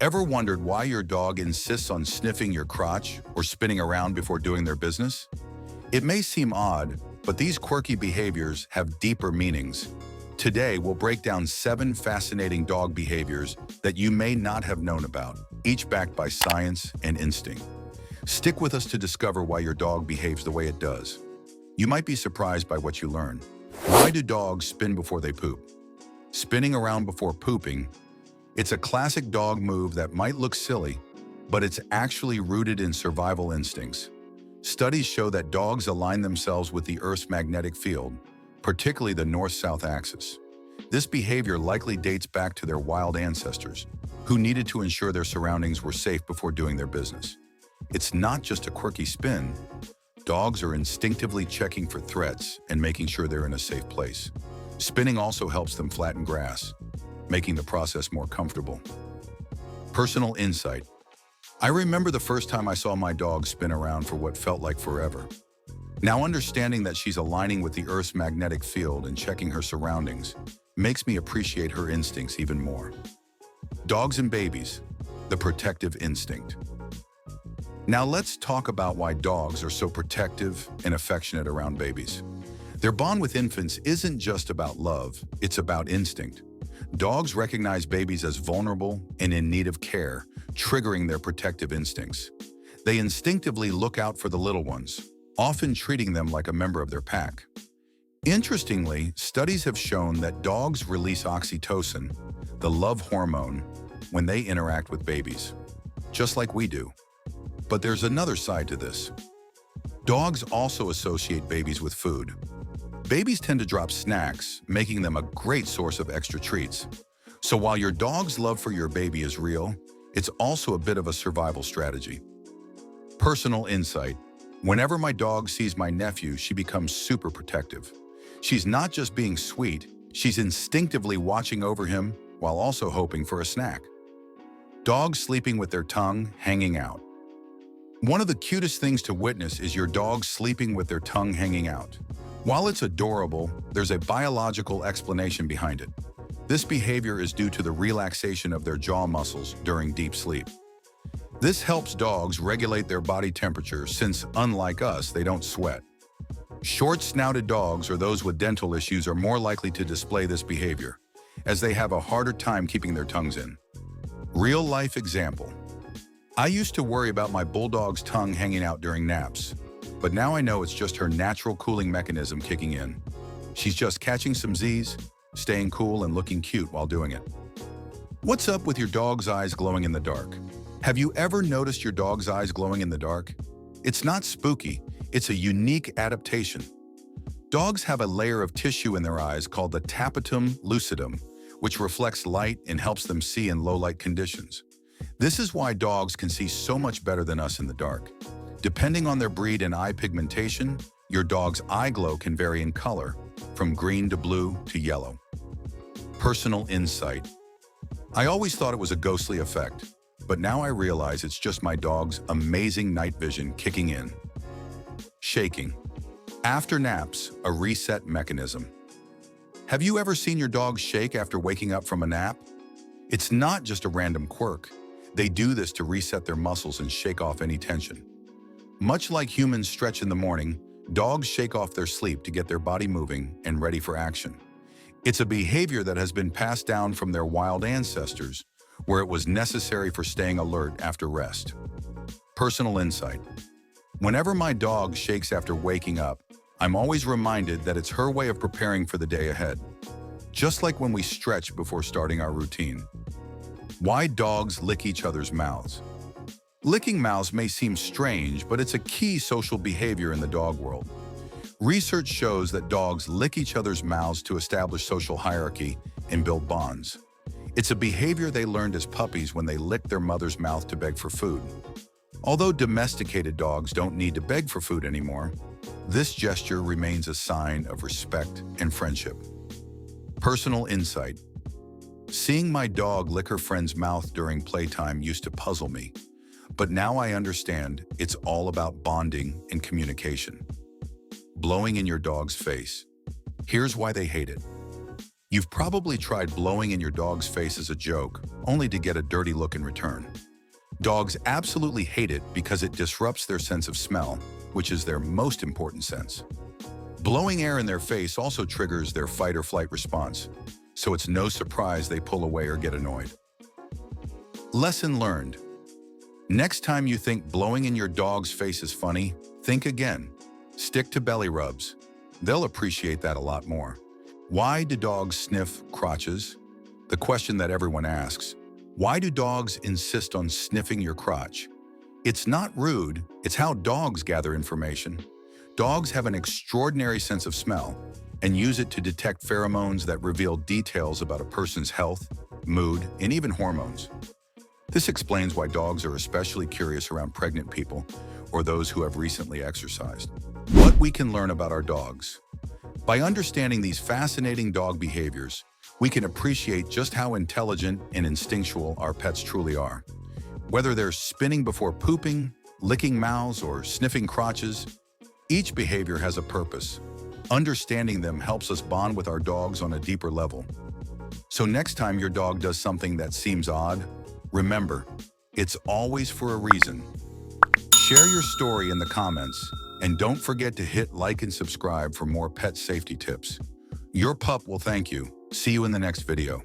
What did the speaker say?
Ever wondered why your dog insists on sniffing your crotch or spinning around before doing their business? It may seem odd, but these quirky behaviors have deeper meanings. Today, we'll break down 7 fascinating dog behaviors that you may not have known about, each backed by science and instinct. Stick with us to discover why your dog behaves the way it does. You might be surprised by what you learn. Why do dogs spin before they poop? Spinning around before pooping. It's a classic dog move that might look silly, but it's actually rooted in survival instincts. Studies show that dogs align themselves with the Earth's magnetic field, particularly the north-south axis. This behavior likely dates back to their wild ancestors, who needed to ensure their surroundings were safe before doing their business. It's not just a quirky spin. Dogs are instinctively checking for threats and making sure they're in a safe place. Spinning also helps them flatten grass, making the process more comfortable. Personal insight. I remember the first time I saw my dog spin around for what felt like forever. Now understanding that she's aligning with the Earth's magnetic field and checking her surroundings makes me appreciate her instincts even more. Dogs and babies, the protective instinct. Now let's talk about why dogs are so protective and affectionate around babies. Their bond with infants isn't just about love, it's about instinct. Dogs recognize babies as vulnerable and in need of care, triggering their protective instincts. They instinctively look out for the little ones, often treating them like a member of their pack. Interestingly, studies have shown that dogs release oxytocin, the love hormone, when they interact with babies, just like we do. But there's another side to this. Dogs also associate babies with food. Babies tend to drop snacks, making them a great source of extra treats. So while your dog's love for your baby is real, it's also a bit of a survival strategy. Personal insight. Whenever my dog sees my nephew, she becomes super protective. She's not just being sweet, she's instinctively watching over him while also hoping for a snack. Dogs sleeping with their tongue hanging out. One of the cutest things to witness is your dog sleeping with their tongue hanging out. While it's adorable, there's a biological explanation behind it. This behavior is due to the relaxation of their jaw muscles during deep sleep. This helps dogs regulate their body temperature since, unlike us, they don't sweat. Short-snouted dogs or those with dental issues are more likely to display this behavior, as they have a harder time keeping their tongues in. Real-life example. I used to worry about my bulldog's tongue hanging out during naps, but now I know it's just her natural cooling mechanism kicking in. She's just catching some Z's, staying cool and looking cute while doing it. What's up with your dog's eyes glowing in the dark? Have you ever noticed your dog's eyes glowing in the dark? It's not spooky, it's a unique adaptation. Dogs have a layer of tissue in their eyes called the tapetum lucidum, which reflects light and helps them see in low-light conditions. This is why dogs can see so much better than us in the dark. Depending on their breed and eye pigmentation, your dog's eye glow can vary in color, from green to blue to yellow. Personal insight. I always thought it was a ghostly effect, but now I realize it's just my dog's amazing night vision kicking in. Shaking. After naps, a reset mechanism. Have you ever seen your dog shake after waking up from a nap? It's not just a random quirk. They do this to reset their muscles and shake off any tension. Much like humans stretch in the morning, dogs shake off their sleep to get their body moving and ready for action. It's a behavior that has been passed down from their wild ancestors, where it was necessary for staying alert after rest. Personal insight. Whenever my dog shakes after waking up, I'm always reminded that it's her way of preparing for the day ahead. Just like when we stretch before starting our routine. Why dogs lick each other's mouths? Licking mouths may seem strange, but it's a key social behavior in the dog world. Research shows that dogs lick each other's mouths to establish social hierarchy and build bonds. It's a behavior they learned as puppies when they licked their mother's mouth to beg for food. Although domesticated dogs don't need to beg for food anymore, this gesture remains a sign of respect and friendship. Personal insight. Seeing my dog lick her friend's mouth during playtime used to puzzle me, but now I understand it's all about bonding and communication. Blowing in your dog's face. Here's why they hate it. You've probably tried blowing in your dog's face as a joke, only to get a dirty look in return. Dogs absolutely hate it because it disrupts their sense of smell, which is their most important sense. Blowing air in their face also triggers their fight or flight response, so it's no surprise they pull away or get annoyed. Lesson learned. Next time you think blowing in your dog's face is funny, think again. Stick to belly rubs. They'll appreciate that a lot more. Why do dogs sniff crotches? The question that everyone asks. Why do dogs insist on sniffing your crotch? It's not rude, it's how dogs gather information. Dogs have an extraordinary sense of smell and use it to detect pheromones that reveal details about a person's health, mood, and even hormones. This explains why dogs are especially curious around pregnant people or those who have recently exercised. What we can learn about our dogs. By understanding these fascinating dog behaviors, we can appreciate just how intelligent and instinctual our pets truly are. Whether they're spinning before pooping, licking mouths, or sniffing crotches, each behavior has a purpose. Understanding them helps us bond with our dogs on a deeper level. So next time your dog does something that seems odd, remember, it's always for a reason. Share your story in the comments, and don't forget to hit like and subscribe for more pet safety tips. Your pup will thank you. See you in the next video.